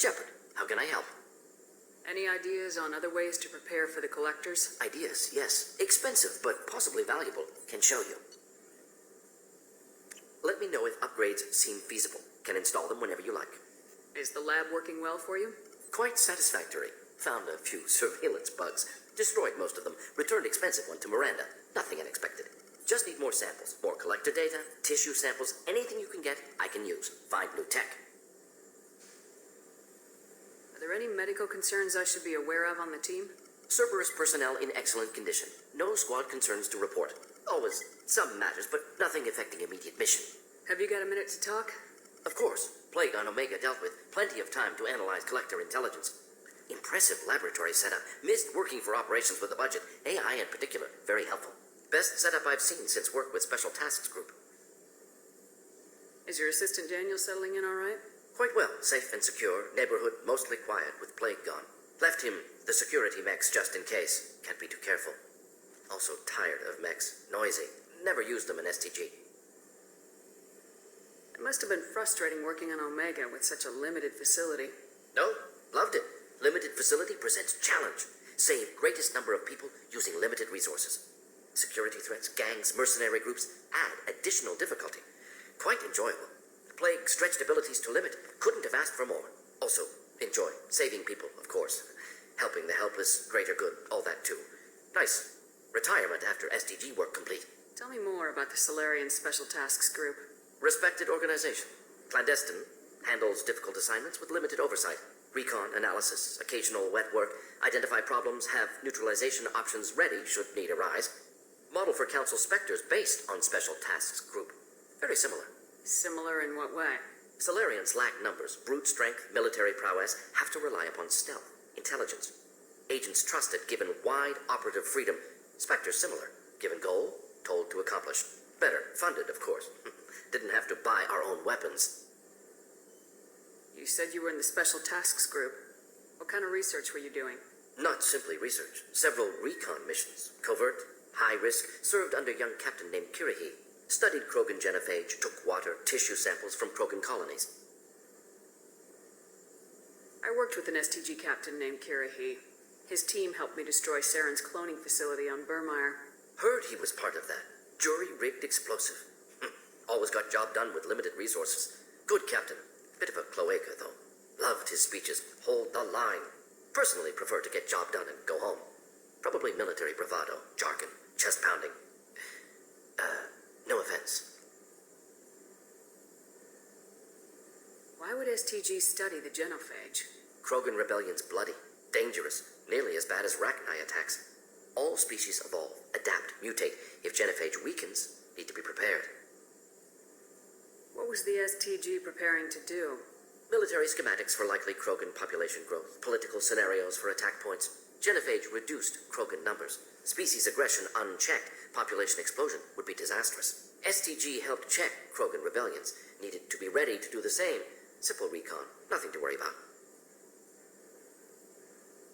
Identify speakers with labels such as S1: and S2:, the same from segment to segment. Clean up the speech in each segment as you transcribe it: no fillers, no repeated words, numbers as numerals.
S1: Shepard. How can I help?
S2: Any ideas on other ways to prepare for the collectors?
S1: Ideas, yes. Expensive, but possibly valuable. Can show you. Let me know if upgrades seem feasible. Can install them whenever you like.
S2: Is the lab working well for you?
S1: Quite satisfactory. Found a few surveillance bugs. Destroyed most of them. Returned expensive one to Miranda. Nothing unexpected. Just need more samples. More collector data, tissue samples, anything you can get, I can use. Find new tech.
S2: Are there any medical concerns I should be aware of on the team?
S1: Cerberus personnel in excellent condition. No squad concerns to report. Always some matters, but nothing affecting immediate mission.
S2: Have you got a minute to talk?
S1: Of course. Plague on Omega dealt with. Plenty of time to analyze collector intelligence. Impressive laboratory setup. Missed working for operations with a budget. AI in particular. Very helpful. Best setup I've seen since work with Special Tasks Group.
S2: Is your assistant Daniel settling in all right?
S1: Quite well. Safe and secure. Neighborhood mostly quiet with Plague gone. Left him the security mechs just in case. Can't be too careful. Also tired of mechs. Noisy. Never used them in STG.
S2: It must have been frustrating working on Omega with such a limited facility.
S1: No, loved it. Limited facility presents challenge. Save greatest number of people using limited resources. Security threats, gangs, mercenary groups add additional difficulty. Quite enjoyable. Plague stretched abilities to limit. Couldn't have asked for more. Also, enjoy. Saving people, of course. Helping the helpless, greater good, all that too. Nice. Retirement after SDG work complete.
S2: Tell me more about the Salarian Special Tasks Group.
S1: Respected organization. Clandestine. Handles difficult assignments with limited oversight. Recon, analysis, occasional wet work. Identify problems, have neutralization options ready should need arise. Model for Council Spectres based on Special Tasks Group. Very similar.
S2: Similar in what way?
S1: Salarians lack numbers, brute strength, military prowess, have to rely upon stealth, intelligence. Agents trusted, given wide operative freedom. Spectres similar, given goal, told to accomplish. Better, funded, of course. Didn't have to buy our own weapons.
S2: You said you were in the Special Tasks Group. What kind of research were you doing?
S1: Not simply research. Several recon missions. Covert, high risk, served under a young captain named Kirahi. Studied Krogan genophage, took water, tissue samples from Krogan colonies.
S2: I worked with an STG captain named Kirahi. His team helped me destroy Saren's cloning facility on Burmire.
S1: Heard he was part of that. Jury-rigged explosive. Always got job done with limited resources. Good captain. Bit of a cloaca, though. Loved his speeches. Hold the line. Personally prefer to get job done and go home. Probably military bravado, jargon, chest pounding. No offense.
S2: Why would STG study the genophage?
S1: Krogan rebellion's bloody, dangerous, nearly as bad as Rachni attacks. All species evolve, adapt, mutate. If genophage weakens, need to be prepared.
S2: What was the STG preparing to do?
S1: Military schematics for likely Krogan population growth, political scenarios for attack points. Genophage reduced Krogan numbers. Species aggression unchecked, population explosion would be disastrous. STG helped check Krogan rebellions. Needed to be ready to do the same. Simple recon, nothing to worry about.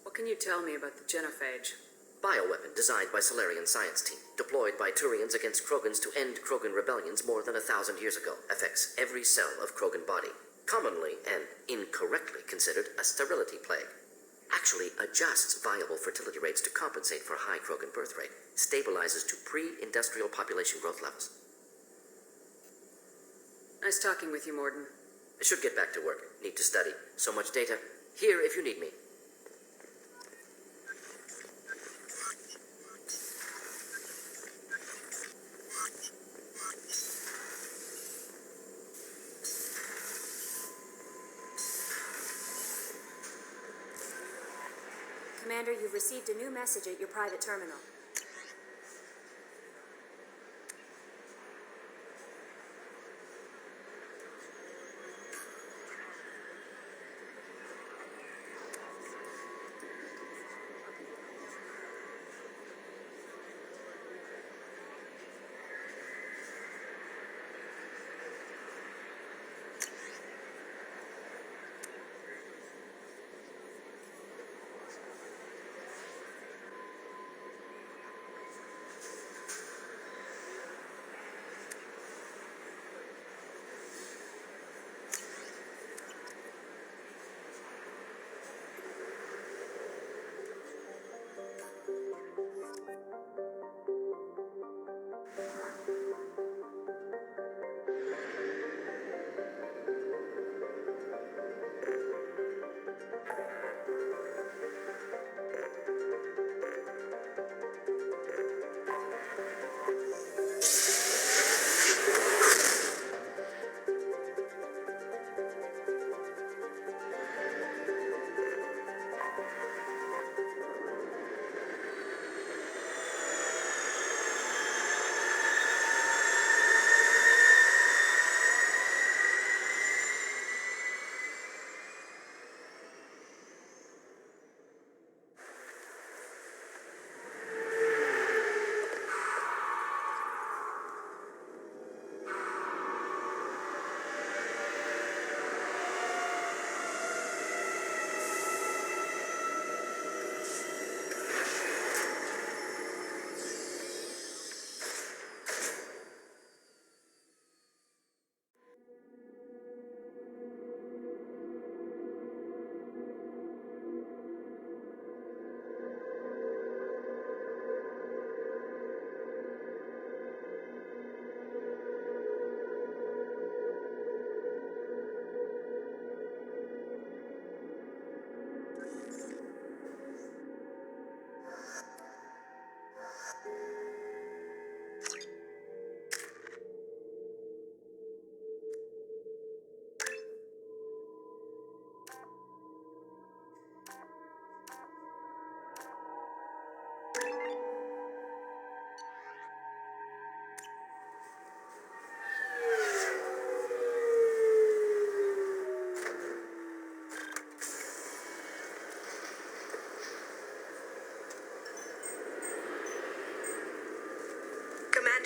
S2: What can you tell me about the genophage?
S1: Bioweapon designed by Salarian science team. Deployed by Turians against Krogans to end Krogan rebellions more than 1,000 years ago. Affects every cell of Krogan body. Commonly and incorrectly considered a sterility plague. Actually adjusts viable fertility rates to compensate for high Krogan birth rate. Stabilizes to pre-industrial population growth levels.
S2: Nice talking with you, Morden.
S1: I should get back to work. Need to study. So much data. Here if you need me.
S3: Commander, you've received a new message at your private terminal.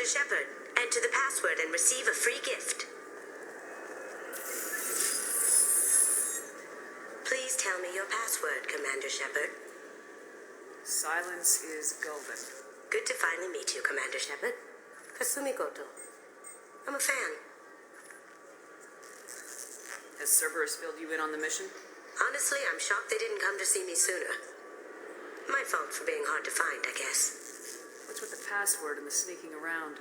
S4: Commander Shepard. Enter the password and receive a free gift. Please tell me your password, Commander Shepard.
S2: Silence is golden.
S4: Good to finally meet you, Commander Shepard. Kasumi Goto. I'm a fan.
S2: Has Cerberus filled you in on the mission?
S4: Honestly, I'm shocked they didn't come to see me sooner. My fault for being hard to find, I guess.
S2: What's with the password and the sneaking around?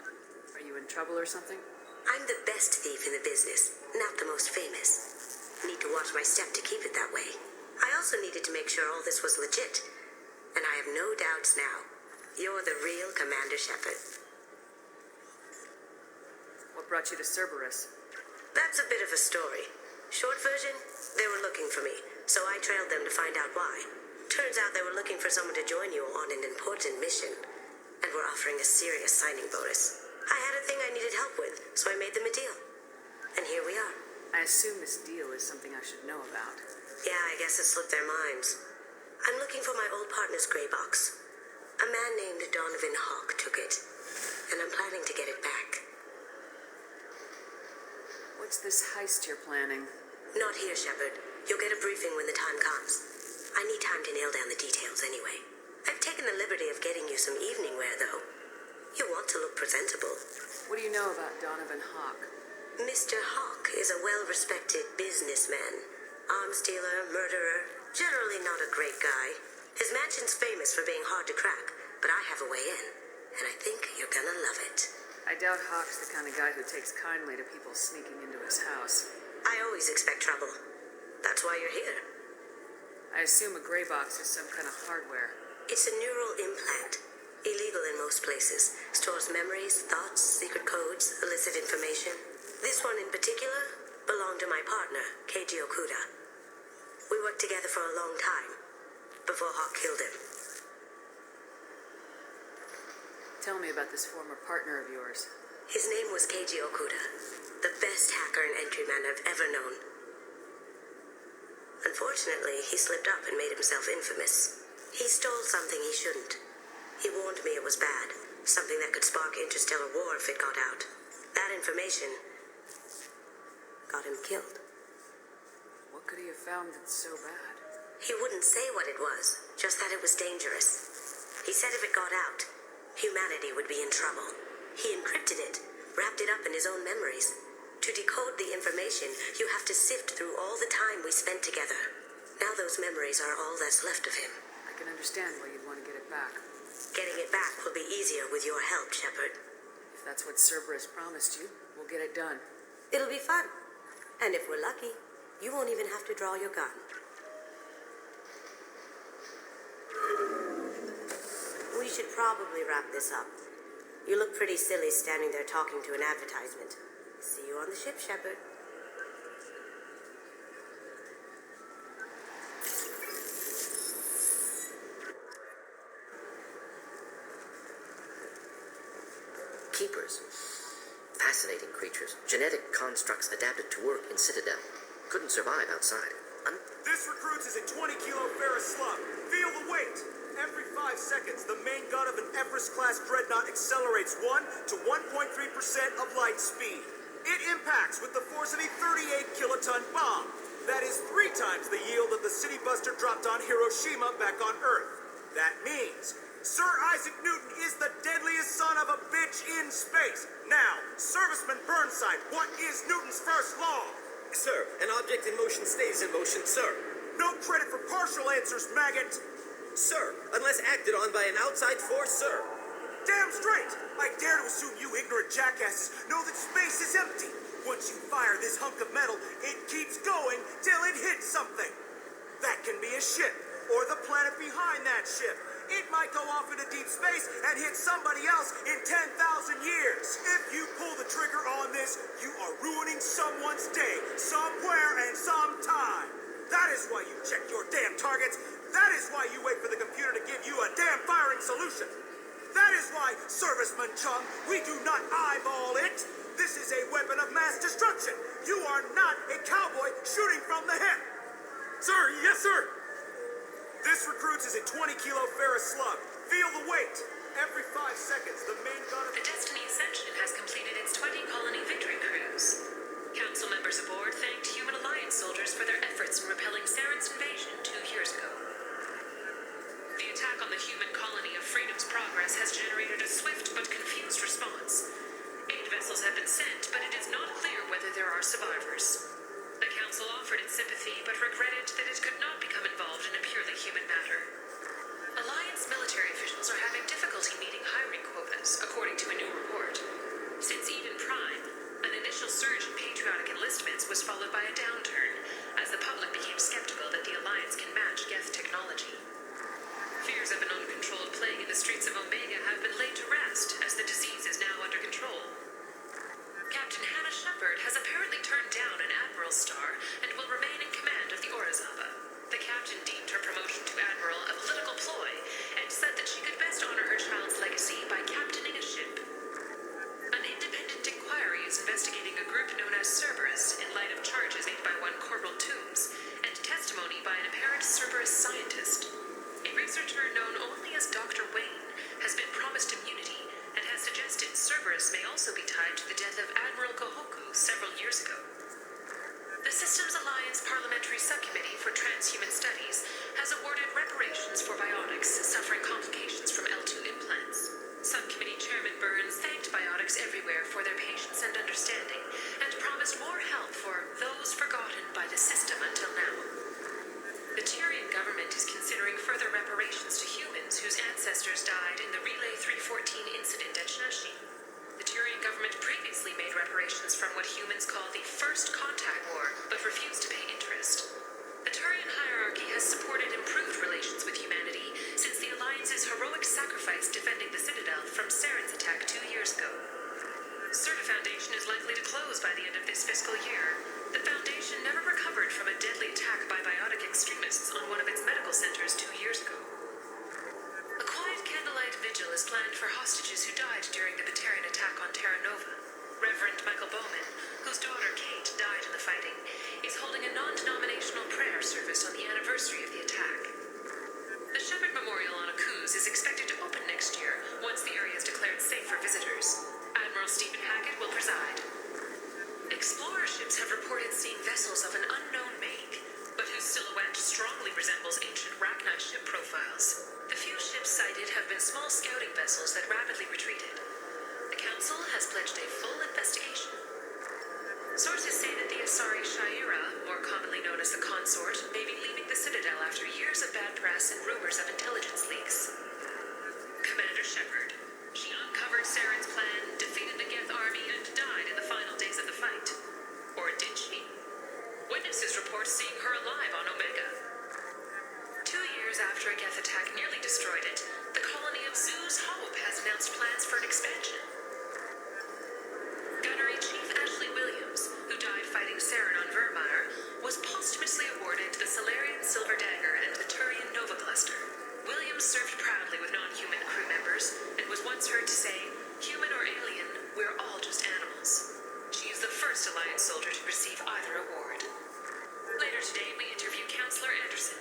S2: Are you in trouble or something?
S4: I'm the best thief in the business, not the most famous. Need to watch my step to keep it that way. I also needed to make sure all this was legit. And I have no doubts now. You're the real Commander Shepard.
S2: What brought you to Cerberus?
S4: That's a bit of a story. Short version, they were looking for me, so I trailed them to find out why. Turns out they were looking for someone to join you on an important mission, and were offering a serious signing bonus. I had a thing I needed help with, so I made them a deal. And here we are.
S2: I assume this deal is something I should know about.
S4: Yeah, I guess it slipped their minds. I'm looking for my old partner's gray box. A man named Donovan Hawk took it, and I'm planning to get it back.
S2: What's this heist you're planning?
S4: Not here, Shepard. You'll get a briefing when the time comes. I need time to nail down the details anyway. I've taken the liberty of getting you some evening wear, though. You want to look presentable.
S2: What do you know about Donovan Hawk?
S4: Mr. Hawk is a well-respected businessman. Arms dealer, murderer, generally not a great guy. His mansion's famous for being hard to crack, but I have a way in, and I think you're gonna love it.
S2: I doubt Hawk's the kind of guy who takes kindly to people sneaking into his house.
S4: I always expect trouble. That's why you're here.
S2: I assume a gray box is some kind of hardware.
S4: It's a neural implant. Illegal in most places. Stores memories, thoughts, secret codes, illicit information. This one in particular belonged to my partner, Keiji Okuda. We worked together for a long time, before Hawk killed him.
S2: Tell me about this former partner of yours.
S4: His name was Keiji Okuda, the best hacker and entryman I've ever known. Unfortunately, he slipped up and made himself infamous. He stole something he shouldn't. He warned me it was bad, something that could spark interstellar war if it got out. That information got him killed.
S2: What could he have found that's so bad?
S4: He wouldn't say what it was, just that it was dangerous. He said if it got out, humanity would be in trouble. He encrypted it, wrapped it up in his own memories. To decode the information, you have to sift through all the time we spent together. Now those memories are all that's left of him.
S2: I can understand why you'd want to get it back.
S4: Getting it back will be easier with your help, Shepard.
S2: If that's what Cerberus promised you, we'll get it done.
S4: It'll be fun. And if we're lucky, you won't even have to draw your gun. We should probably wrap this up. You look pretty silly standing there talking to an advertisement. See you on the ship, Shepard.
S1: Keepers. Fascinating creatures. Genetic constructs adapted to work in Citadel. Couldn't survive outside.
S5: This recruits is a 20-kilo Ferris slug. Feel the weight. Every 5 seconds, the main gun of an Everest-class dreadnought accelerates 1 to 1.3% of light speed. It impacts with the force of a 38-kiloton bomb. That is 3 times the yield of the city buster dropped on Hiroshima back on Earth. That means Sir Isaac Newton is the deadliest son of a bitch in space. Now, Serviceman Burnside, what is Newton's first law?
S6: Sir, an object in motion stays in motion, sir.
S5: No credit for partial answers, maggot.
S6: Sir, unless acted on by an outside force, sir.
S5: Damn straight! I dare to assume you ignorant jackasses know that space is empty. Once you fire this hunk of metal, it keeps going till it hits something. That can be a ship, or the planet behind that ship. It might go off into deep space and hit somebody else in 10,000 years. If you pull the trigger on this, you are ruining someone's day, somewhere and sometime. That is why you check your damn targets. That is why you wait for the computer to give you a damn firing solution. That is why, Serviceman Chung, we do not eyeball it. This is a weapon of mass destruction. You are not a cowboy shooting from the hip. Sir, yes, sir. This recruits is a 20-kilo Ferris slug. Feel the weight. Every 5 seconds, the main gun of...
S7: The Destiny Essential
S2: sympathy, but regretted that it could not become involved in a purely human matter. Alliance military officials are having difficulty meeting hiring quotas, according to a new report. Since Eden Prime, an initial surge in patriotic enlistments was followed by a downturn, as the public became skeptical that the Alliance can match Geth technology. Fears of an uncontrolled plague in the streets of Omega have been laid to rest, as the disease is now under control. Captain Hannah Shepard has apparently turned down an Admiral's star and will remain in command of the Orizaba. The captain deemed her promotion to Admiral a political ploy and said that she could best honor her child's legacy by captaining a ship. An independent inquiry is investigating a group known as Cerberus in light of charges made by one Corporal Toombs and testimony by an apparent Cerberus scientist. A researcher known only as Dr. Wayne has been promised immunity and has suggested Cerberus may also be tied to the death of Admiral Kohoku several years ago. The Systems Alliance Parliamentary Subcommittee for Transhuman Studies has awarded reparations for biotics suffering complications from L2 implants. Subcommittee Chairman Burns thanked biotics everywhere for their patience and understanding and promised more help for those forgotten by the system until now. The Tyrian government is considering further reparations to humans whose ancestors died in the Relay 314 incident at Shashin. The Tyrian government previously made reparations from what humans call the First Contact War, but refused to pay interest. The Turian hierarchy has supported improved relations with humanity since the Alliance's heroic sacrifice defending the Citadel from Saren's attack 2 years ago. Certa Foundation is likely to close by the end of this fiscal year. The Foundation never recovered from a deadly attack by biotic extremists on one of its medical centers 2 years ago. A quiet candlelight vigil is planned for hostages who died during the Batarian attack on Terra Nova. Reverend Michael Bowman, whose daughter Kate died in the fighting, is holding a non-denominational prayer service on the anniversary of the attack. The Shepard Memorial on Akuz is expected to open next year once the area is declared safe for visitors. Admiral Stephen Hackett will preside. Explorer ships have reported seeing vessels of an unknown make, but whose silhouette strongly resembles ancient Rachni ship profiles. The few ships sighted have been small scouting vessels that rapidly retreated. The Council has pledged a full investigation. Sources say that the Asari Shaira, more commonly known as the Consort, may be leaving the Citadel after years of bad press and rumors of intelligence leaks. Commander Shepard. She uncovered Saren's plan, defeated the Geth army, and died in the final days of the fight. Or did she? Witnesses report seeing her alive on Omega. 2 years after a Geth attack nearly destroyed it, the colony of Zoo's Hope has announced plans for an expansion. Gunnery Chief Ashley Williams, who died fighting Saren on Vermeer, was posthumously awarded the Solarian Silver Dagger and the Turian Nova Cluster. Williams served proudly with non-human crew members and was once heard to say, "Human or alien, we're all just animals." She is the first Alliance soldier to receive either award. Later today, we interview Counselor Anderson.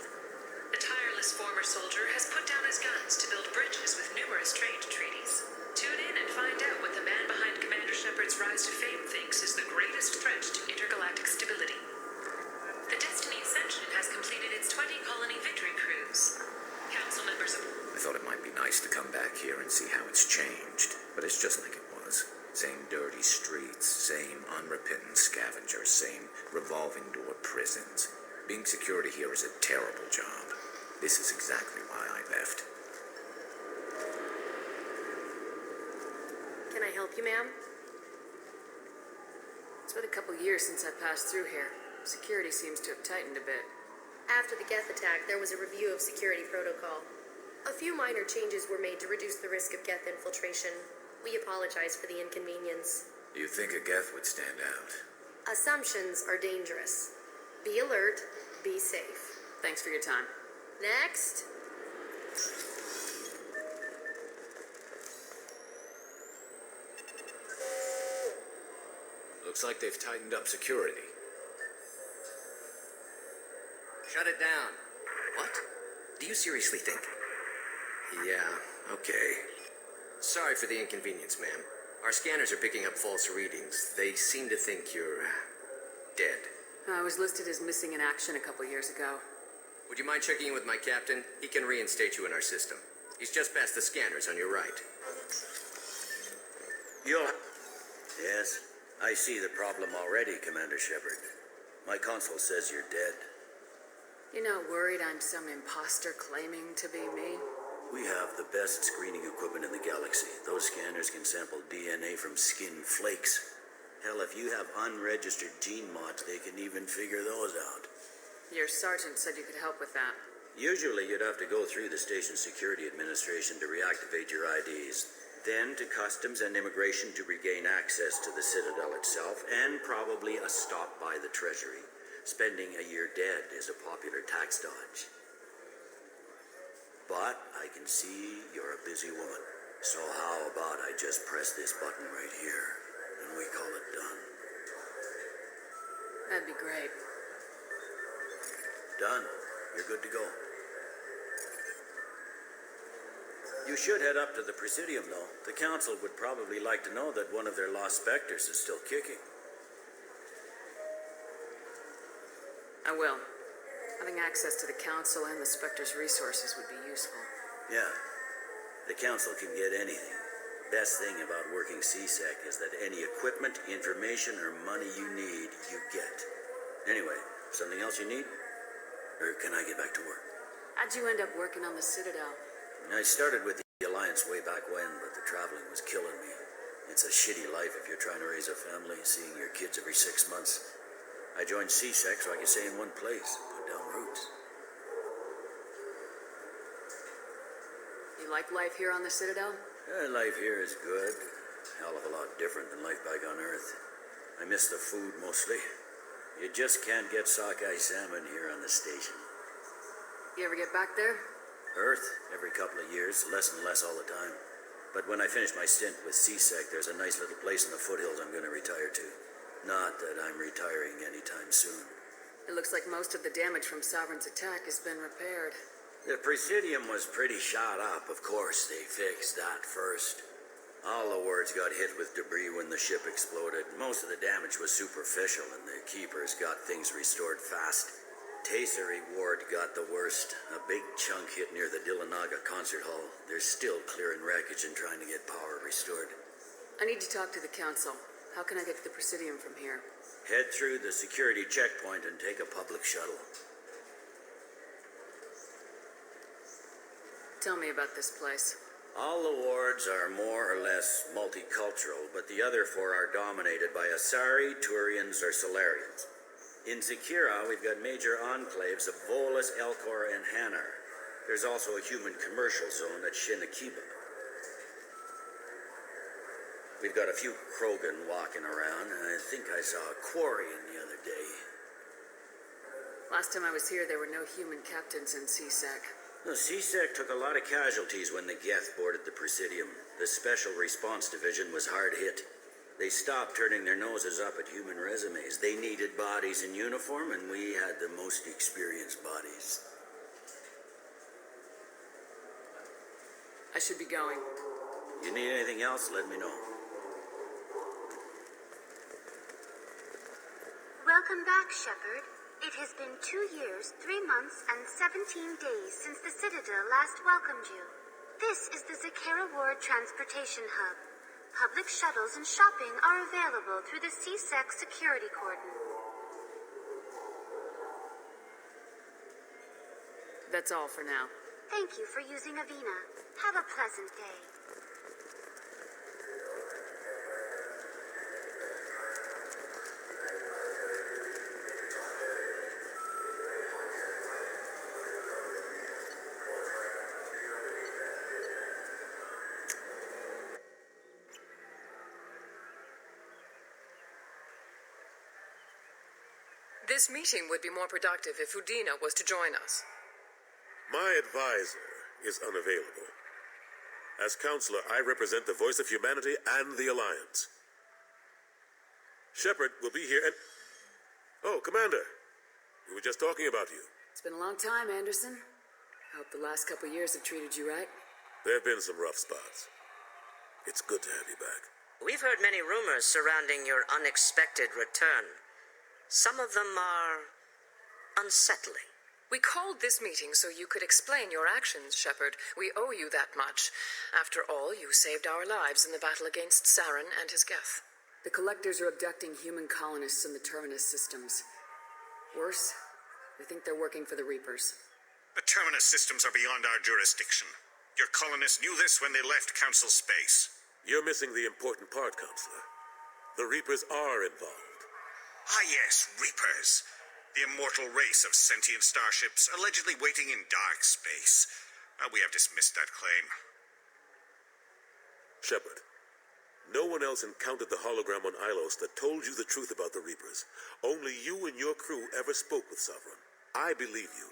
S2: The tireless former soldier has put down his guns to build bridges with numerous trade treaties. Tune in and find out what the man behind Commander Shepard's rise to fame thinks is the greatest threat to intergalactic stability. The Destiny Ascension has completed its 20-colony victory cruise. Council members of...
S7: I thought it might be nice to come back here and see how it's changed, but it's just like it was. Same dirty streets, same unrepentant scavengers, same revolving door prisons. Being security here is a terrible job. This is exactly why I left.
S2: Can I help you, ma'am? It's been a couple years since I passed through here. Security seems to have tightened a bit.
S8: After the Geth attack, there was a review of security protocol. A few minor changes were made to reduce the risk of Geth infiltration. We apologize for the inconvenience.
S7: You think a Geth would stand out?
S8: Assumptions are dangerous. Be alert, be safe.
S2: Thanks for your time.
S8: Next.
S7: Looks like they've tightened up security.
S6: Shut it down.
S1: What? Do you seriously think?
S7: Yeah, okay.
S6: Sorry for the inconvenience, ma'am. Our scanners are picking up false readings. They seem to think you're dead.
S2: I was listed as missing in action a couple years ago.
S6: Would you mind checking in with my captain? He can reinstate you in our system. He's just past the scanners on your right.
S9: Yes, I see the problem already, Commander Shepard.
S7: My console says you're dead.
S9: You're not worried I'm some imposter claiming to be me?
S7: We have the best screening equipment in the galaxy. Those scanners can sample DNA from skin flakes. Hell, if you have unregistered gene mods, they can even figure those out.
S9: Your sergeant said you could help with that.
S7: Usually, you'd have to go through the station security administration to reactivate your IDs, then to customs and immigration to regain access to the Citadel itself, and probably a stop by the Treasury. Spending a year dead is a popular tax dodge. But I can see you're a busy woman. So how about I just press this button right here, and we call it done?
S9: That'd be great.
S7: Done. You're good to go. You should head up to the Presidium, though. The Council would probably like to know that one of their lost specters is still kicking.
S9: I will. Having access to the Council and the Spectre's resources would be useful.
S7: Yeah. The Council can get anything. Best thing about working CSEC is that any equipment, information, or money you need, you get. Anyway, something else you need? Or can I get back to work?
S9: How'd you end up working on the Citadel?
S7: I started with the Alliance way back when, but the traveling was killing me. It's a shitty life if you're trying to raise a family, seeing your kids every 6 months. I joined CSEC so I could stay in one place, put down roots.
S9: You like life here on the Citadel?
S7: Life here is good. Hell of a lot different than life back on Earth. I miss the food mostly. You just can't get sockeye salmon here on the station.
S9: You ever get back there?
S7: Earth, every couple of years, less and less all the time. But when I finish my stint with CSEC, there's a nice little place in the foothills I'm going to retire to. Not that I'm retiring anytime soon.
S9: It looks like most of the damage from Sovereign's attack has been repaired.
S7: The Presidium was pretty shot up, of course. They fixed that first. All the wards got hit with debris when the ship exploded. Most of the damage was superficial, and the Keepers got things restored fast. Tasery Ward got the worst. A big chunk hit near the Dillanaga concert hall. They're still clearing wreckage and trying to get power restored.
S9: I need to talk to the Council. How can I get to the Presidium from here?
S7: Head through the security checkpoint and take a public shuttle.
S9: Tell me about this place.
S7: All the wards are more or less multicultural, but the other 4 are dominated by Asari, Turians, or Solarians. In Zakira, we've got major enclaves of Volus, Elcor, and Hanar. There's also a human commercial zone at Shinakiba. We've got a few Krogan walking around, and I think I saw a Quarian the other day.
S9: Last time I was here, there were no human captains in CSEC.
S7: The CSEC took a lot of casualties when the Geth boarded the Presidium. The Special Response Division was hard hit. They stopped turning their noses up at human resumes. They needed bodies in uniform, and we had the most experienced bodies.
S9: I should be going.
S7: You need anything else, let me know.
S10: Welcome back, Shepard. It has been 2 years, 3 months, and 17 days since the Citadel last welcomed you. This is the Zakera Ward Transportation Hub. Public shuttles and shopping are available through the CSEC security cordon.
S9: That's all for now.
S10: Thank you for using Avina. Have a pleasant day.
S11: This meeting would be more productive if Udina was to join us.
S12: My advisor is unavailable. As counselor, I represent the voice of humanity and the Alliance. Shepard will be here and... Oh, Commander. We were just talking about you.
S9: It's been a long time, Anderson. I hope the last couple years have treated you right.
S12: There have been some rough spots. It's good to have you back.
S13: We've heard many rumors surrounding your unexpected return. Some of them are unsettling.
S11: We called this meeting so you could explain your actions, Shepard. We owe you that much. After all, you saved our lives in the battle against Saren and his Geth.
S9: The Collectors are abducting human colonists in the Terminus systems. Worse, we think they're working for the Reapers.
S14: The Terminus systems are beyond our jurisdiction. Your colonists knew this when they left Council space.
S12: You're missing the important part, Counselor. The Reapers are involved.
S14: Ah, yes, Reapers. The immortal race of sentient starships allegedly waiting in dark space. We have dismissed that claim.
S12: Shepard, no one else encountered the hologram on Ilos that told you the truth about the Reapers. Only you and your crew ever spoke with Sovereign. I believe you.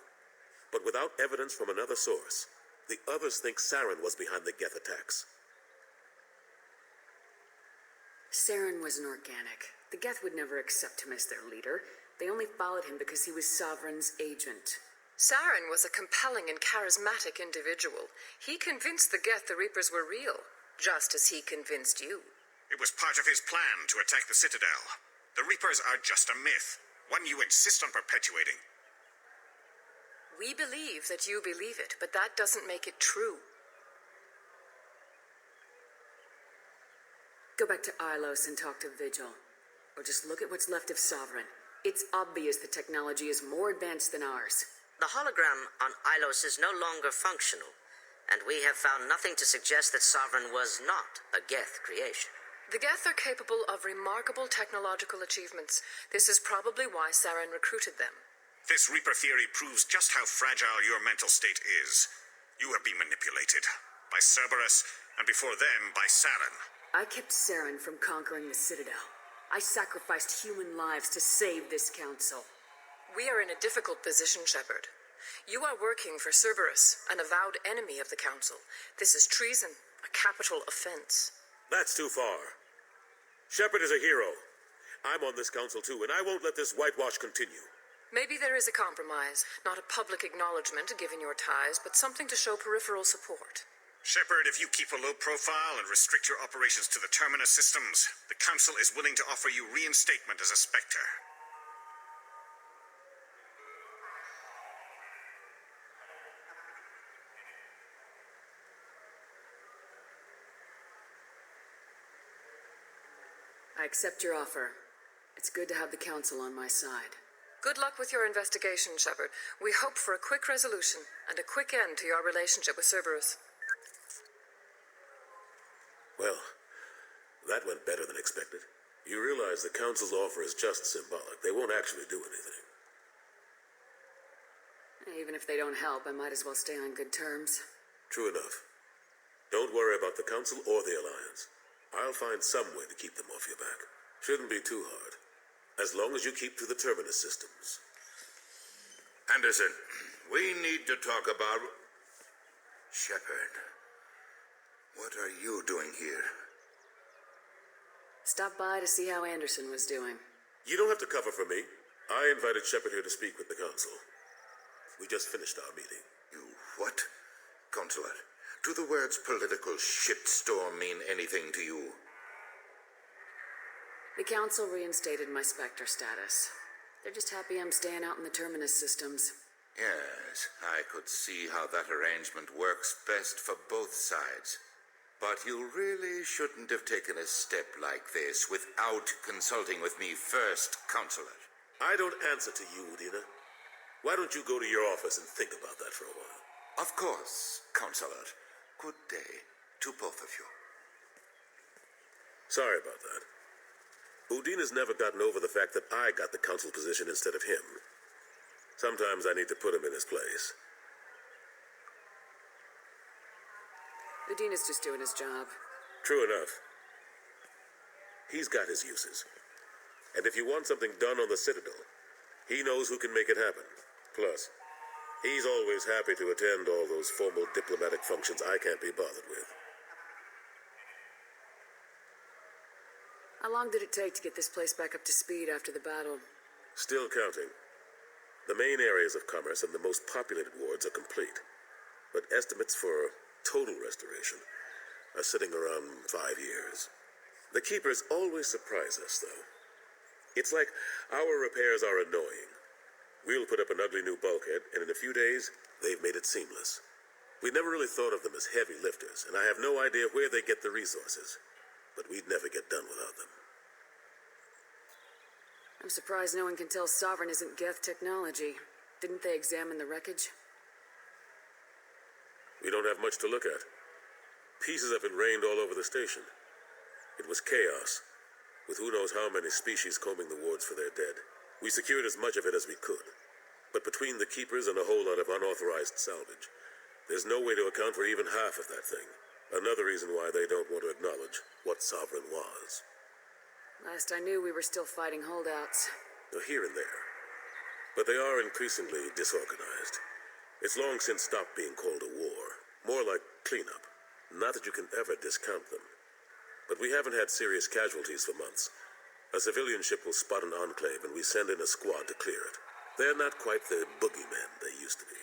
S12: But without evidence from another source, the others think Saren was behind the Geth attacks.
S9: Saren was an organic. The Geth would never accept him as their leader. They only followed him because he was Sovereign's agent.
S11: Saren was a compelling and charismatic individual. He convinced the Geth the Reapers were real, just as he convinced you.
S14: It was part of his plan to attack the Citadel. The Reapers are just a myth, one you insist on perpetuating.
S11: We believe that you believe it, but that doesn't make it true.
S9: Go back to Ilos and talk to Vigil. Or just look at what's left of Sovereign. It's obvious the technology is more advanced than ours.
S13: The hologram on Ilos is no longer functional, and we have found nothing to suggest that Sovereign was not a Geth creation.
S11: The Geth are capable of remarkable technological achievements. This is probably why Saren recruited them.
S14: This Reaper theory proves just how fragile your mental state is. You have been manipulated. By Cerberus, and before them, by Saren.
S9: I kept Saren from conquering the Citadel. I sacrificed human lives to save this council.
S11: We are in a difficult position, Shepard. You are working for Cerberus, an avowed enemy of the Council. This is treason, a capital offense.
S12: That's too far. Shepard is a hero. I'm on this council too, and I won't let this whitewash continue.
S11: Maybe there is a compromise, not a public acknowledgement given your ties, but something to show peripheral support.
S14: Shepard, if you keep a low profile and restrict your operations to the Terminus systems, the Council is willing to offer you reinstatement as a Spectre.
S9: I accept your offer. It's good to have the Council on my side.
S11: Good luck with your investigation, Shepard. We hope for a quick resolution and a quick end to your relationship with Cerberus.
S12: Well, that went better than expected. You realize the Council's offer is just symbolic. They won't actually do anything.
S9: Even if they don't help, I might as well stay on good terms.
S12: True enough. Don't worry about the Council or the Alliance. I'll find some way to keep them off your back. Shouldn't be too hard. As long as you keep to the Terminus systems.
S7: Anderson, we need to talk about... Shepard, what are you doing here?
S9: Stop by to see how Anderson was doing.
S12: You don't have to cover for me. I invited Shepard here to speak with the Council. We just finished our meeting.
S7: You what? Consular, do the words political shitstorm mean anything to you?
S9: The Council reinstated my Spectre status. They're just happy I'm staying out in the Terminus systems.
S7: Yes, I could see how that arrangement works best for both sides. But you really shouldn't have taken a step like this without consulting with me first, Counselor.
S12: I don't answer to you, Udina. Why don't you go to your office and think about that for a while?
S7: Of course, Counselor. Good day to both of you.
S12: Sorry about that. Udina's never gotten over the fact that I got the Council position instead of him. Sometimes I need to put him in his place.
S9: Udina's just doing his job.
S12: True enough. He's got his uses. And if you want something done on the Citadel, he knows who can make it happen. Plus, he's always happy to attend all those formal diplomatic functions I can't be bothered with.
S9: How long did it take to get this place back up to speed after the battle?
S12: Still counting. The main areas of commerce and the most populated wards are complete. But estimates for total restoration are sitting around 5 years. The Keepers always surprise us, though. It's like our repairs are annoying. We'll put up an ugly new bulkhead, and in a few days, they've made it seamless. We never really thought of them as heavy lifters, and I have no idea where they get the resources. But we'd never get done without them.
S9: I'm surprised no one can tell Sovereign isn't Geth technology. Didn't they examine the wreckage?
S12: We don't have much to look at. Pieces of it rained all over the station. It was chaos, with who knows how many species combing the wards for their dead. We secured as much of it as we could. But between the Keepers and a whole lot of unauthorized salvage, there's no way to account for even half of that thing. Another reason why they don't want to acknowledge what Sovereign was.
S9: Last I knew, we were still fighting holdouts.
S12: They're here and there. But they are increasingly disorganized. It's long since stopped being called a war. More like cleanup. Not that you can ever discount them. But we haven't had serious casualties for months. A civilian ship will spot an enclave and we send in a squad to clear it. They're not quite the boogeymen they used to be.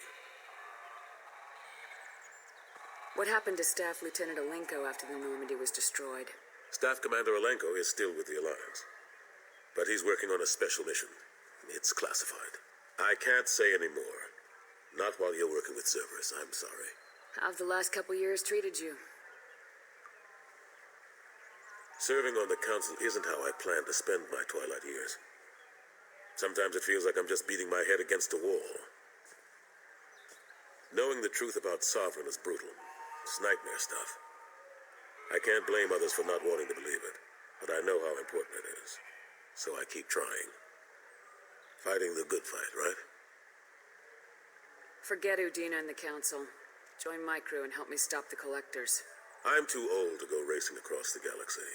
S9: What happened to Staff Lieutenant Alenko after the Normandy was destroyed?
S12: Staff Commander Alenko is still with the Alliance. But he's working on a special mission. It's classified. I can't say any more. Not while you're working with Cerberus, I'm sorry.
S9: How've the last couple years treated you?
S12: Serving on the Council isn't how I plan to spend my twilight years. Sometimes it feels like I'm just beating my head against a wall. Knowing the truth about Sovereign is brutal. It's nightmare stuff. I can't blame others for not wanting to believe it, but I know how important it is. So I keep trying. Fighting the good fight, right?
S9: Forget Udina and the Council. Join my crew and help me stop the Collectors.
S12: I'm too old to go racing across the galaxy.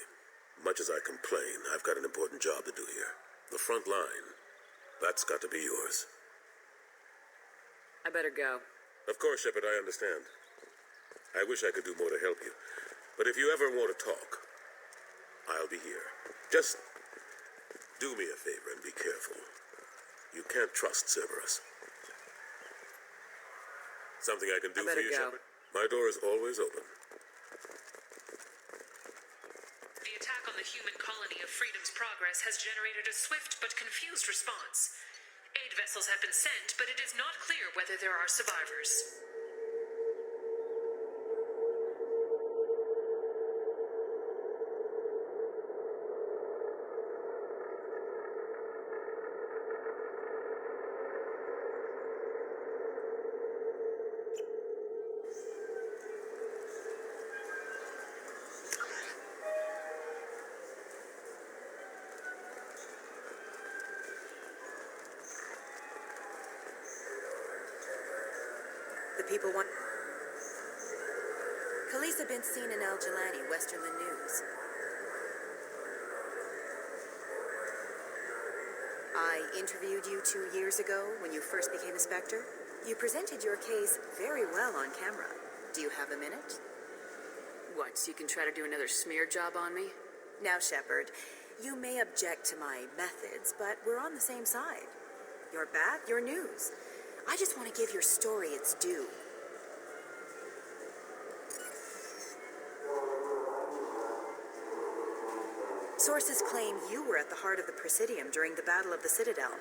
S12: Much as I complain, I've got an important job to do here. The front line. That's got to be yours.
S9: I better go.
S12: Of course, Shepard, I understand. I wish I could do more to help you. But if you ever want to talk, I'll be here. Just do me a favor and be careful. You can't trust Cerberus. Something I can do for you, Shepard? My door is always open.
S2: The attack on the human colony of Freedom's Progress has generated a swift but confused response. Aid vessels have been sent, but it is not clear whether there are survivors.
S15: The people want... Khaleesa been seen in Al Jelani, Westerland News. I interviewed you 2 years ago when you first became a Spectre. You presented your case very well on camera. Do you have a minute?
S9: What, so you can try to do another smear job on me?
S15: Now, Shepard, you may object to my methods, but we're on the same side. You're back, you're news. I just want to give your story its due. Sources claim you were at the heart of the Presidium during the Battle of the Citadel.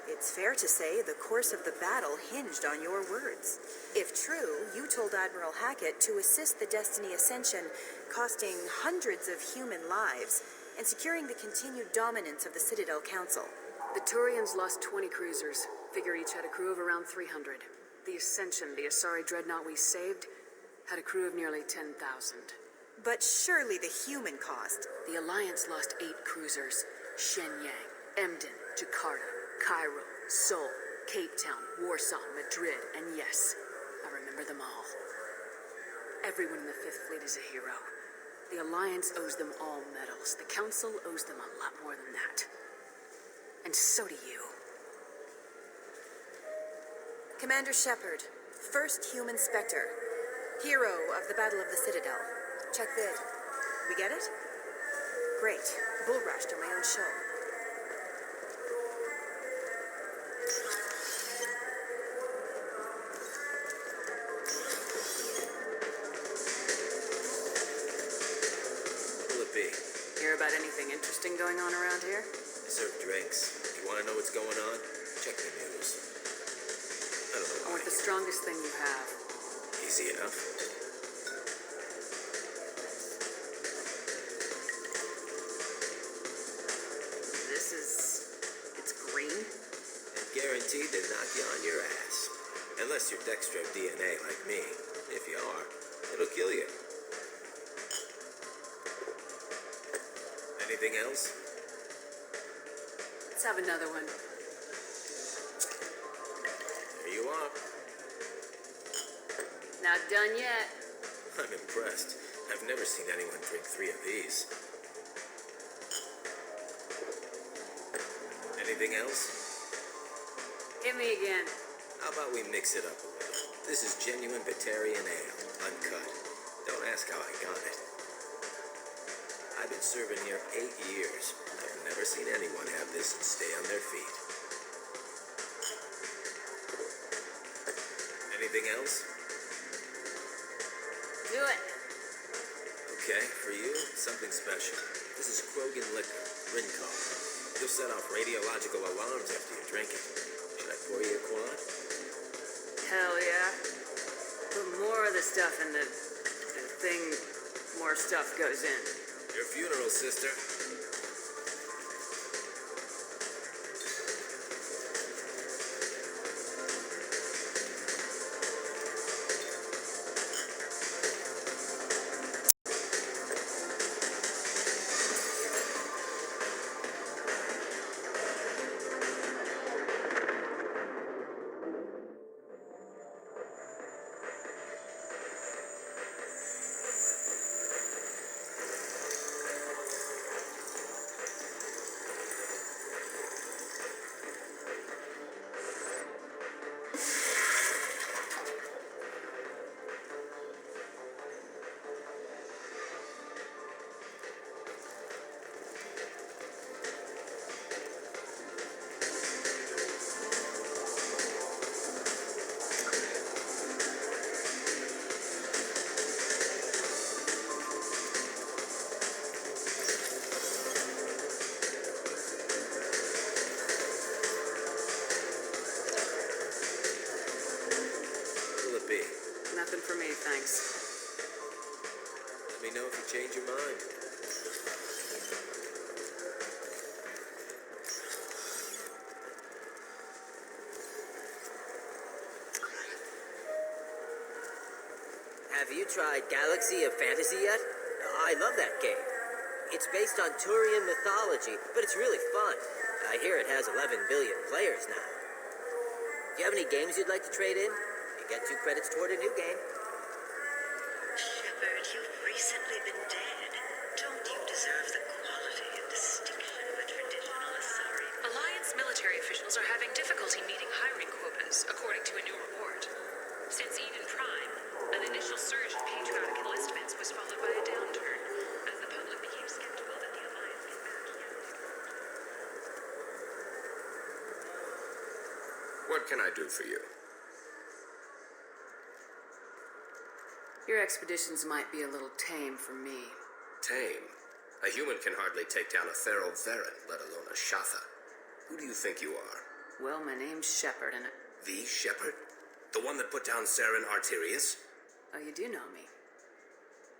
S15: It's fair to say the course of the battle hinged on your words. If true, you told Admiral Hackett to assist the Destiny Ascension, costing hundreds of human lives and securing the continued dominance of the Citadel Council.
S9: The Turians lost 20 cruisers. Figure each had a crew of around 300. The Ascension, the Asari dreadnought we saved, had a crew of nearly 10,000.
S15: But surely the human cost.
S9: The Alliance lost 8 cruisers. Shenyang, Emden, Jakarta, Cairo, Seoul, Cape Town, Warsaw, Madrid, and yes, I remember them all. Everyone in the Fifth Fleet is a hero. The Alliance owes them all medals. The Council owes them a lot more than that. And so do you.
S15: Commander Shepard, first human Spectre, hero of the Battle of the Citadel. Check vid. We get it? Great. Bull rushed on my own show.
S6: Who'll it be?
S9: Hear about anything interesting going on around here?
S6: I serve drinks. If you want to know what's going on, check the news. I don't know.
S9: I want the strongest thing you have.
S6: Easy enough.
S9: This is
S7: guaranteed to knock you on your ass. Unless you're Dextro DNA like me. If you are, it'll kill you. Anything else?
S9: Let's have another one.
S7: There you are.
S9: Not done yet.
S7: I'm impressed. I've never seen anyone drink 3 of these. Anything else?
S9: Hit me again.
S7: How about we mix it up a little? This is genuine Batarian ale, uncut. Don't ask how I got it. I've been serving here 8 years. I've never seen anyone have this and stay on their feet. Anything else?
S9: Do it.
S7: Okay, for you, something special. This is Krogan liquor, Rincon. You'll set off radiological alarms after you drink it. Should I pour you a quad?
S9: Hell yeah. Put more of the stuff in the thing, more stuff goes in.
S7: Your funeral, sister.
S9: Nothing for me, thanks.
S7: Let me know if you change your mind.
S16: Have you tried Galaxy of Fantasy yet? I love that game. It's based on Turian mythology, but it's really fun. I hear it has 11 billion players now. Do you have any games you'd like to trade in? You get 2 credits toward a new game.
S4: Shepard, you've recently been dead. Don't you deserve the quality and distinction of a traditional Asari?
S2: Alliance military officials are having difficulty meeting hiring quotas, according to a new report. Since Eden Prime, an initial surge in patriotic enlistments was followed by a downturn, as the public became skeptical that the Alliance could match Galactic.
S6: What can I do for you?
S9: Your expeditions might be a little tame for me.
S6: Tame? A human can hardly take down a Thero Varen, let alone a Shatha. Who do you think you are?
S9: Well, my name's Shepard, and
S6: The Shepard? The one that put down Saren Arterius?
S9: oh, you do know me.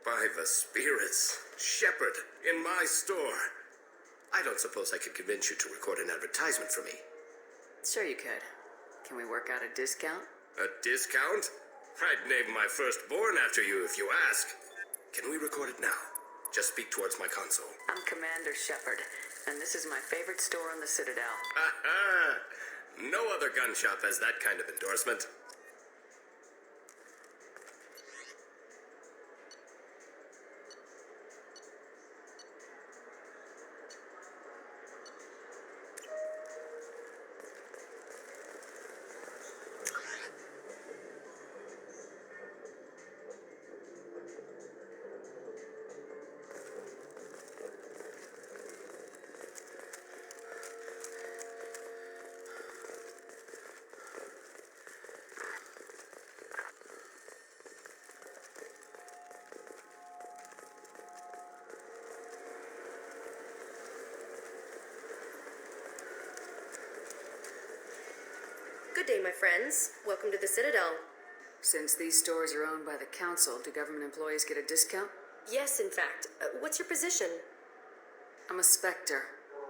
S6: By the spirits. Shepard, in my store. I don't suppose I could convince you to record an advertisement for me.
S9: Sure you could. Can we work out a discount?
S6: A discount? I'd name my firstborn after you if you ask. Can we record it now? Just speak towards my console.
S9: I'm Commander Shepard, and this is my favorite store on the Citadel.
S6: Ha-ha! No other gun shop has that kind of endorsement.
S8: Good day, my friends. Welcome to the Citadel.
S9: Since these stores are owned by the Council, do government employees get a discount?
S8: Yes, in fact. What's your position?
S9: I'm a Spectre.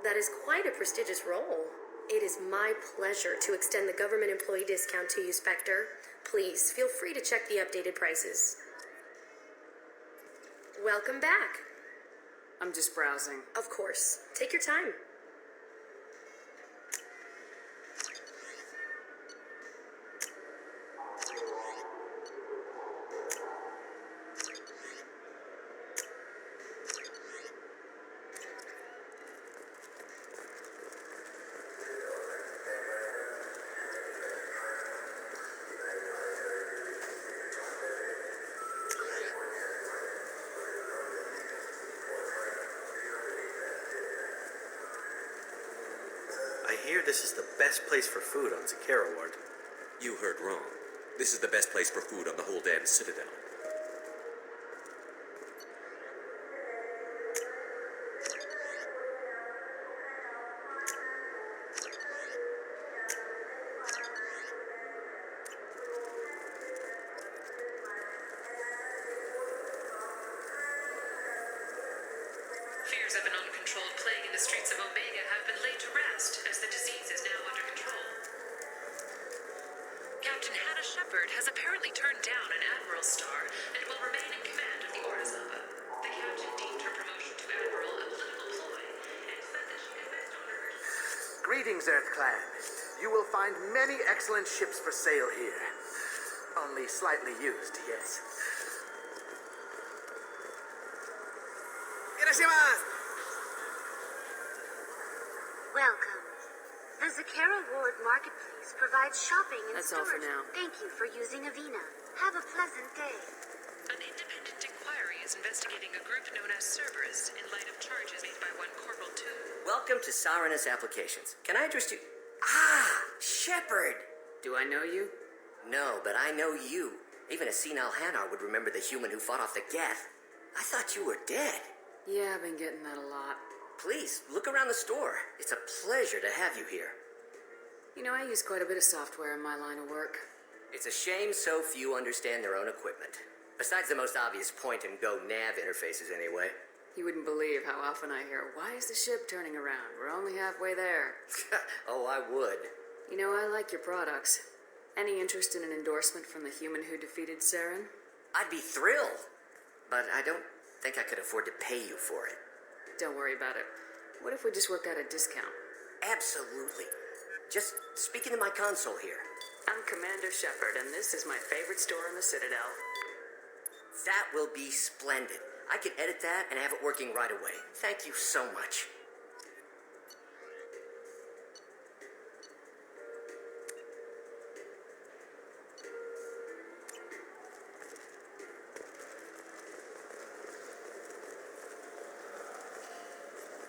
S8: That is quite a prestigious role. It is my pleasure to extend the government employee discount to you, Spectre. Please, feel free to check the updated prices. Welcome back.
S9: I'm just browsing.
S8: Of course. Take your time.
S17: I hear this is the best place for food on Zakera Ward.
S7: You heard wrong. This is the best place for food on the whole damn Citadel.
S2: Fears of an uncontrolled plague in the streets of Omega have been laid to rest, as the disease is now under control. Captain Hannah Shepard has apparently turned down an Admiral's star and will remain in command of the Orizaba. The captain deemed her promotion to Admiral a political ploy and said that she could best honor her.
S18: Greetings, Earth Clan. You will find many excellent ships for sale here. Only slightly used, yes.
S10: Welcome. The Zakera Ward Marketplace provides shopping and
S9: That's all for
S10: storage.
S9: now.
S10: Thank you for using Avena. Have a pleasant day.
S2: An independent inquiry is investigating a group known as Cerberus in light of charges made by one Corporal Toon.
S1: Welcome to Saranus Applications. Can I interest you? Ah, Shepard!
S9: Do I know you?
S1: No, but I know you. Even a senile Hanar would remember the human who fought off the Geth. I thought you were dead.
S9: Yeah, I've been getting that a lot.
S1: Please, look around the store. It's a pleasure to have you here.
S9: You know, I use quite a bit of software in my line of work.
S1: It's a shame so few understand their own equipment. Besides the most obvious point-and-go nav interfaces, anyway.
S9: You wouldn't believe how often I hear, "Why is the ship turning around? We're only halfway there."
S1: Oh, I would.
S9: You know, I like your products. Any interest in an endorsement from the human who defeated Saren?
S1: I'd be thrilled. But I don't think I could afford to pay you for it.
S9: Don't worry about it. What if we just work out a discount?
S1: Absolutely. Just speak into my console here.
S9: I'm Commander Shepard, and this is my favorite store in the Citadel.
S1: That will be splendid. I can edit that and have it working right away. Thank you so much.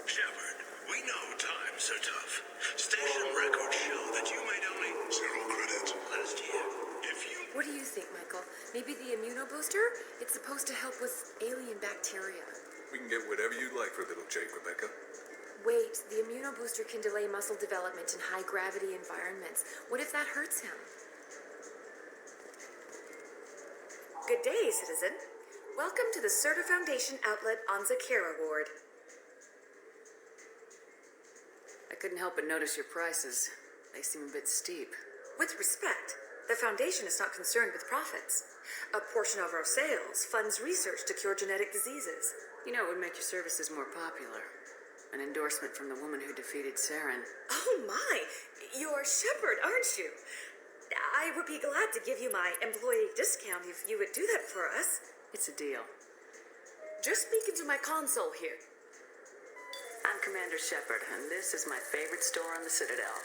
S19: Shepard, we know times are tough. Station records show that you made only 0 credit last year. If you...
S20: What do you think, Michael? Maybe the immunobooster? It's supposed to help with alien bacteria.
S21: We can get whatever you like for little Jake, Rebecca.
S20: Wait, the immunobooster can delay muscle development in high-gravity environments. What if that hurts him?
S22: Good day, citizen. Welcome to the Certa Foundation outlet on Zakera Ward.
S9: I couldn't help but notice your prices. They seem a bit steep.
S22: With respect, the Foundation is not concerned with profits. A portion of our sales funds research to cure genetic diseases.
S9: You know, it would make your services more popular. An endorsement from the woman who defeated Saren.
S22: Oh my! You're Shepard, aren't you? I would be glad to give you my employee discount if you would do that for us.
S9: It's a deal.
S22: Just speak into my console here.
S9: I'm Commander Shepard, and this is my favorite store on the Citadel.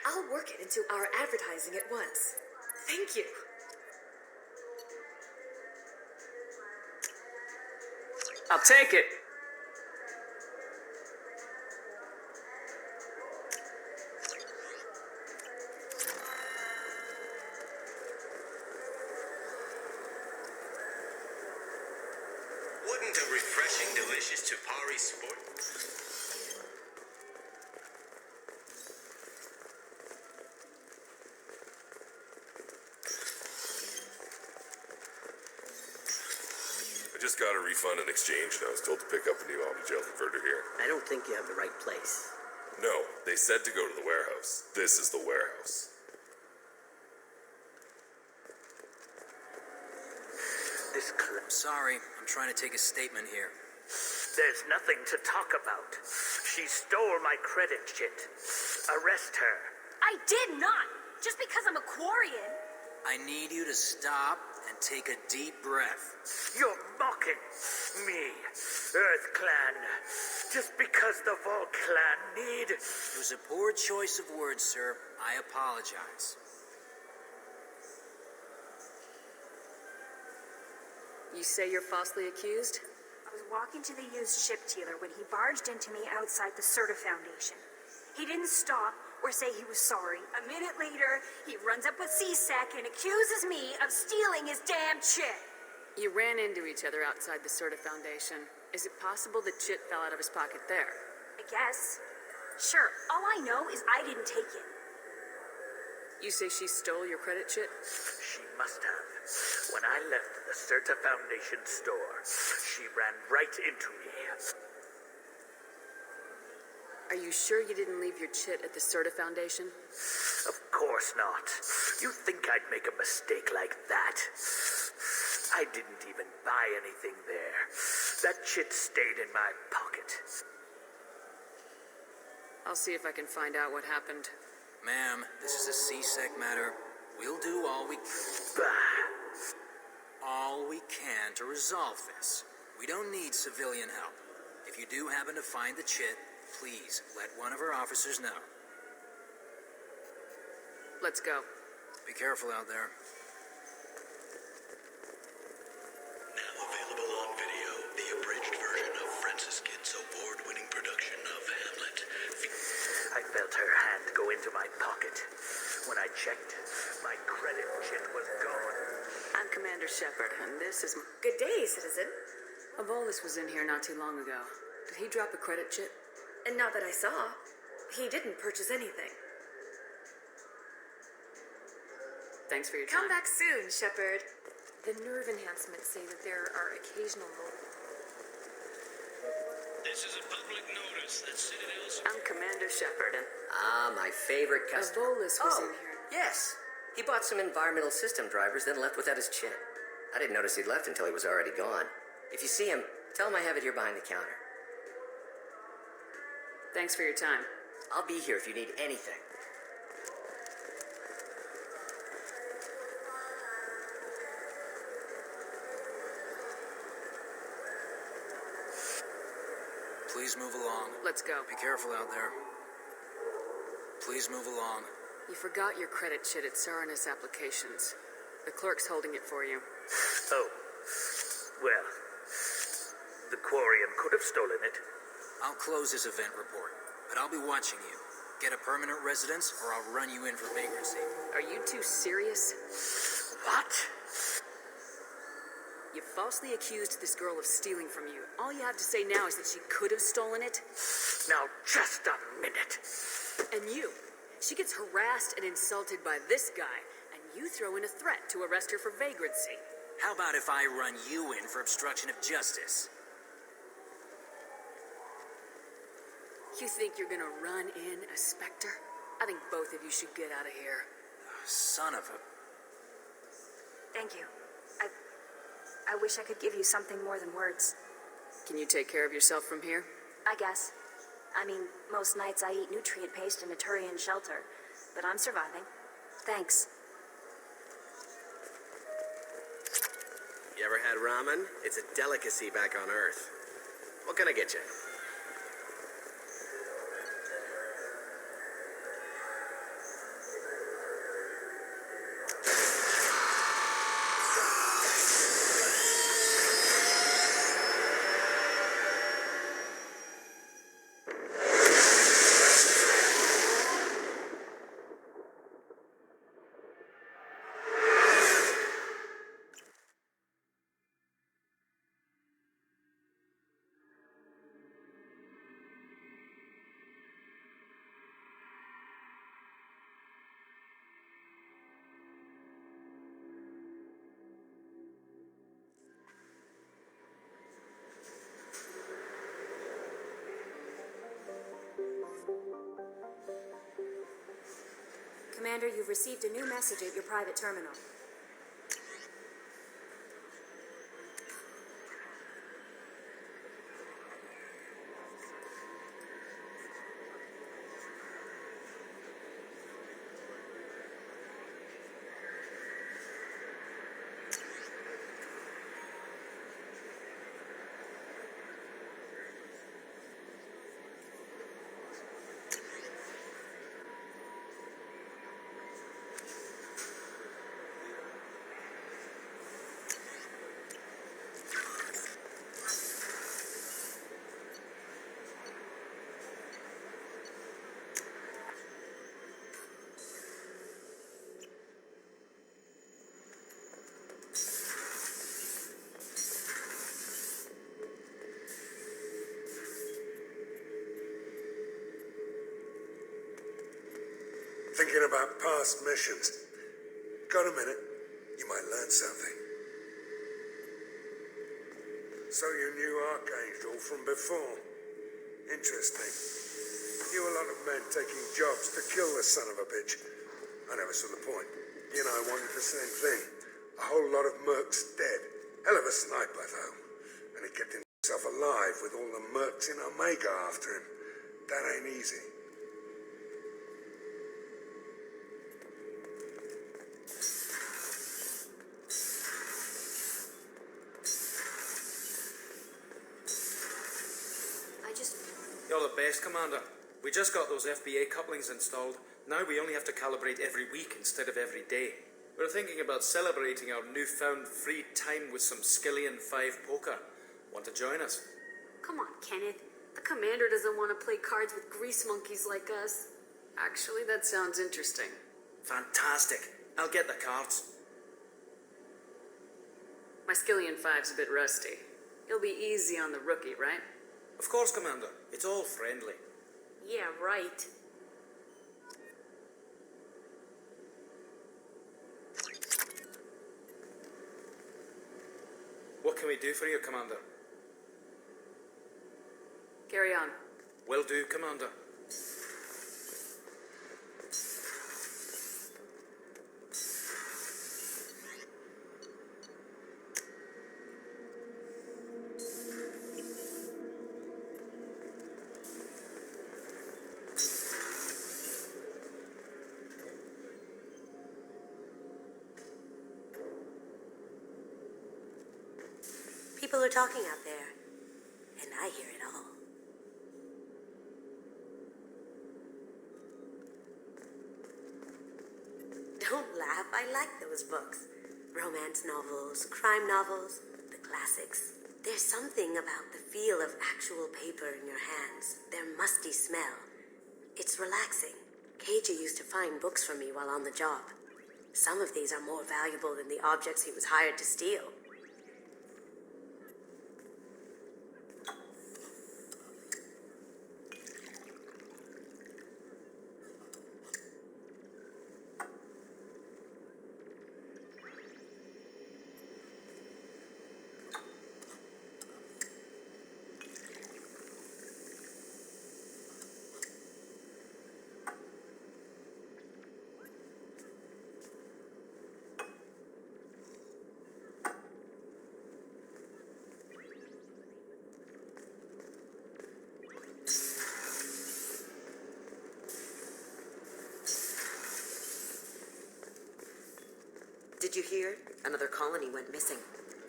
S22: I'll work it into our advertising at once. Thank you.
S9: I'll take it.
S23: Wouldn't a refreshing, delicious Chapari sport?
S12: I just got a refund in exchange, and I was told to pick up a new auto-gel converter here.
S16: I don't think you have the right place.
S21: No, they said to go to the warehouse. This is the warehouse.
S3: Sorry, I'm trying to take a statement here.
S18: There's nothing to talk about. She stole my credit chit. Arrest her.
S22: I did not! Just because I'm a Quarian.
S3: I need you to stop and take a deep breath.
S18: You're mocking me, Earth Clan. Just because the Vol Clan need...
S3: It was a poor choice of words, sir. I apologize.
S9: You say you're falsely accused?
S5: I was walking to the used ship dealer when he barged into me outside the Serta Foundation. He didn't stop or say he was sorry. A minute later, he runs up with C-Sec and accuses me of stealing his damn chit.
S9: You ran into each other outside the Serta Foundation. Is it possible the chit fell out of his pocket there?
S5: I guess. Sure, all I know is I didn't take it.
S9: You say she stole your credit chit?
S18: She must have. When I left the Serta Foundation store, she ran right into me.
S9: Are you sure you didn't leave your chit at the Serta Foundation?
S18: Of course not. You think I'd make a mistake like that? I didn't even buy anything there. That chit stayed in my pocket.
S9: I'll see if I can find out what happened.
S3: Ma'am, this is a C-Sec matter. We'll do all we can to resolve this. We don't need civilian help. If you do happen to find the chit, please let one of our officers know.
S9: Let's go.
S3: Be careful out there.
S19: Now available on video, the abridged version of Francis Kidd's award-winning production of Hamlet.
S18: I felt her hand go into my pocket. When I checked, my credit chit was gone.
S9: I'm Commander Shepard, and this is...
S8: Good day, citizen.
S9: Avolis was in here not too long ago. Did he drop a credit chit?
S8: And not that I saw. He didn't purchase anything.
S9: Thanks for your time.
S8: Come back soon, Shepard.
S20: The nerve enhancements say that there are occasional
S19: This is a public notice that Citadel's...
S9: I'm Commander Shepard, and...
S1: Ah, my favorite customer.
S9: Avolis was in here.
S1: Yes. He bought some environmental system drivers, then left without his chit. I didn't notice he'd left until he was already gone. If you see him, tell him I have it here behind the counter.
S9: Thanks for your time.
S1: I'll be here if you need anything.
S3: Please move along.
S9: Let's go.
S3: Be careful out there. Please move along.
S9: You forgot your credit chit at Saranus Applications. The clerk's holding it for you.
S18: Oh. Well, the Quarian could have stolen it.
S3: I'll close this event report, but I'll be watching you. Get a permanent residence, or I'll run you in for vagrancy.
S9: Are you two serious?
S18: What?
S9: You falsely accused this girl of stealing from you. All you have to say now is that she could have stolen it.
S18: Now, just a minute.
S9: And you. She gets harassed and insulted by this guy, and you throw in a threat to arrest her for vagrancy.
S3: How about if I run you in for obstruction of justice?
S9: You think you're gonna run in a Spectre? I think both of you should get out of here.
S3: Son of a...
S5: Thank you. I wish I could give you something more than words.
S9: Can you take care of yourself from here?
S5: I guess. I mean, most nights I eat nutrient paste in a Turian shelter, but I'm surviving. Thanks.
S17: You ever had ramen? It's a delicacy back on Earth. What can I get you?
S11: Commander, you've received a new message at your private terminal.
S13: Thinking about past missions. Got a minute? You might learn something. So you knew Archangel from before. Interesting. Knew a lot of men taking jobs to kill the son of a bitch. I never saw the point. You and I wanted the same thing. A whole lot of mercs dead. Hell of a sniper, though. And he kept himself alive with all the mercs in Omega after him. That ain't easy.
S3: You're the best, Commander. We just got those FBA couplings installed. Now we only have to calibrate every week instead of every day. We're thinking about celebrating our newfound free time with some Skillian 5 poker. Want to join us?
S11: Come on, Kenneth. The Commander doesn't want to play cards with grease monkeys like us.
S9: Actually, that sounds interesting.
S3: Fantastic. I'll get the cards.
S9: My Skillian 5's a bit rusty. He'll be easy on the rookie, right?
S3: Of course, Commander. It's all friendly.
S11: Yeah, right.
S3: What can we do for you, Commander?
S9: Carry on.
S3: Will do, Commander.
S4: People are talking out there, and I hear it all. Don't laugh, I like those books. Romance novels, crime novels, the classics. There's something about the feel of actual paper in your hands, their musty smell. It's relaxing. Keiji used to find books for me while on the job. Some of these are more valuable than the objects he was hired to steal.
S15: Did you hear? Another colony went missing.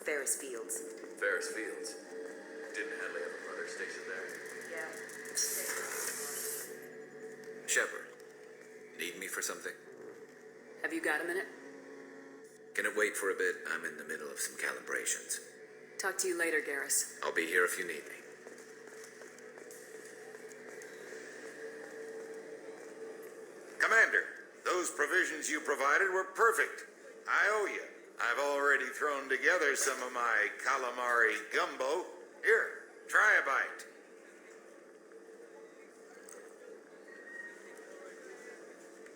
S15: Ferris Fields.
S21: Ferris Fields. Didn't Hadley have a brother stationed there?
S15: Yeah.
S7: Shepard, need me for something?
S9: Have you got a minute?
S7: Can it wait for a bit? I'm in the middle of some calibrations.
S9: Talk to you later, Garrus.
S7: I'll be here if you need me.
S14: Commander, those provisions you provided were perfect. I owe you. I've already thrown together some of my calamari gumbo. Here, try a bite.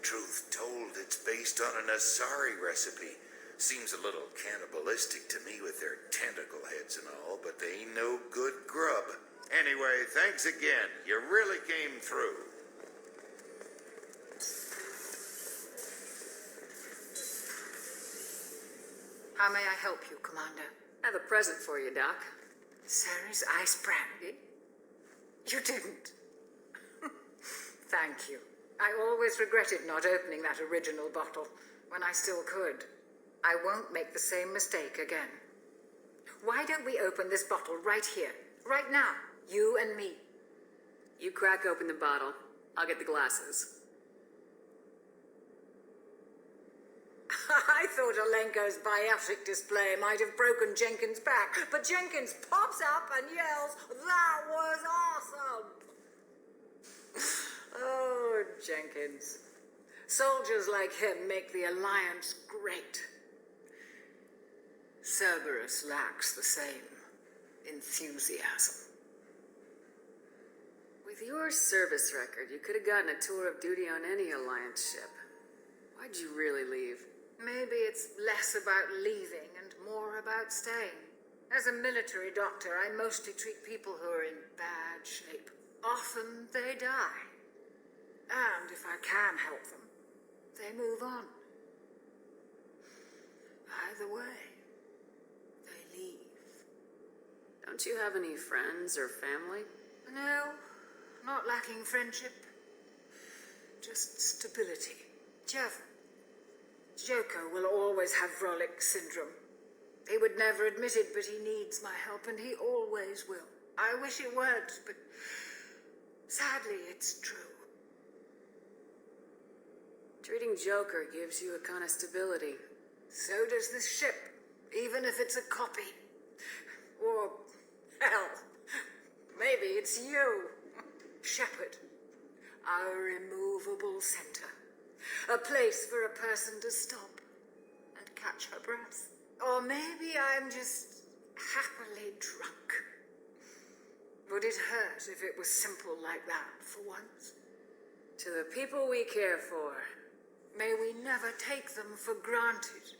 S14: Truth told, it's based on an Asari recipe. Seems a little cannibalistic to me with their tentacle heads and all, but they ain't no good grub. Anyway, thanks again. You really came through.
S2: How may I help you, Commander?
S9: I have a present for you, Doc.
S2: Sarah's ice brandy? You didn't. Thank you. I always regretted not opening that original bottle when I still could. I won't make the same mistake again. Why don't we open this bottle right here, right now, you and me?
S9: You crack open the bottle. I'll get the glasses.
S2: I thought Alenko's biotic display might have broken Jenkins' back, but Jenkins pops up and yells, "That was awesome!" Oh, Jenkins. Soldiers like him make the Alliance great. Cerberus lacks the same enthusiasm.
S9: With your service record, you could have gotten a tour of duty on any Alliance ship. Why'd you really leave?
S2: Maybe it's less about leaving and more about staying. As a military doctor, I mostly treat people who are in bad shape. Often they die. And if I can help them, they move on. Either way, they leave.
S9: Don't you have any friends or family?
S2: No, not lacking friendship. Just stability. Jeff, Joko will always have Vrolic syndrome. He would never admit it, but he needs my help, and he always will. I wish it weren't, but sadly, it's true.
S9: Treating Joker gives you a kind of stability.
S2: So does this ship, even if it's a copy. Or, hell, maybe it's you, Shepard. Our immovable center. A place for a person to stop and catch her breath. Or maybe I'm just happily drunk. Would it hurt if it was simple like that for once?
S9: To the people we care for.
S2: May we never take them for granted.